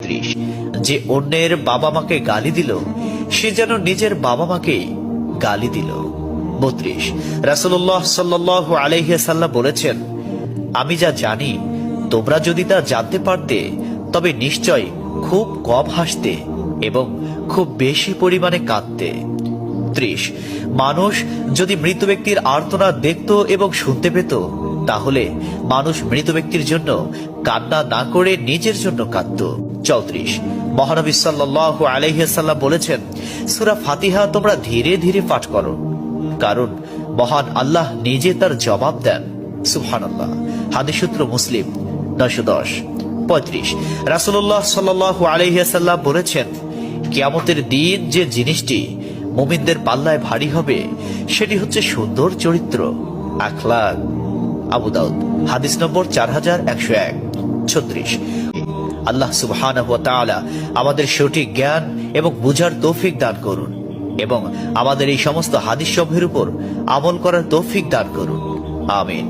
৩৫ যে অন্যের বাবা মাকে গালি দিল সে যেন নিজের বাবা মাকেই গালি দিল। ৩২ রাসূলুল্লাহ সাল্লাল্লাহু আলাইহি ওয়াসাল্লাম বলেছেন, আমি যা জানি তোমরা যদি তা জানতে পারতে তবে নিশ্চয় খুব কম হাসতে এবং খুব বেশি পরিমাণে কাঁদতে। ৩০ মানুষ যদি মৃত ব্যক্তির আর্তনাদ দেখত এবং শুনতে পেত তাহলে মানুষ মৃত ব্যক্তির জন্য কান্না না করে নিজের জন্য কাঁদত। ৩৪ মহানবী সাল্লাল্লাহু আলাইহি ওয়াসাল্লাম বলেছেন, সূরা ফাতিহা তোমরা ধীরে ধীরে পাঠ করো, কারণ মহান আল্লাহ নিজে তার জবাব দেন। সুবহানাল্লাহ। হাদিস সূত্র মুসলিম ৯১০। ৩৫ রাসূলুল্লাহ সাল্লাল্লাহু আলাইহি ওয়াসাল্লাম বলেছেন, কিয়ামতের দিন যে জিনিসটি মুমিনদের পাল্লায় ভারী হবে সেটি হচ্ছে সুন্দর চরিত্র, আখলাক। আবু দাউদ হাদিস নম্বর 4101। ৩৬ আল্লাহ সুবহানাহু ওয়া তাআলা আমাদের সঠিক জ্ঞান এবং বুঝার তৌফিক দান করুন এবং আমাদের এই সমস্ত হাদিস সমূহের উপর আমল করার তৌফিক দান করুন। আমিন।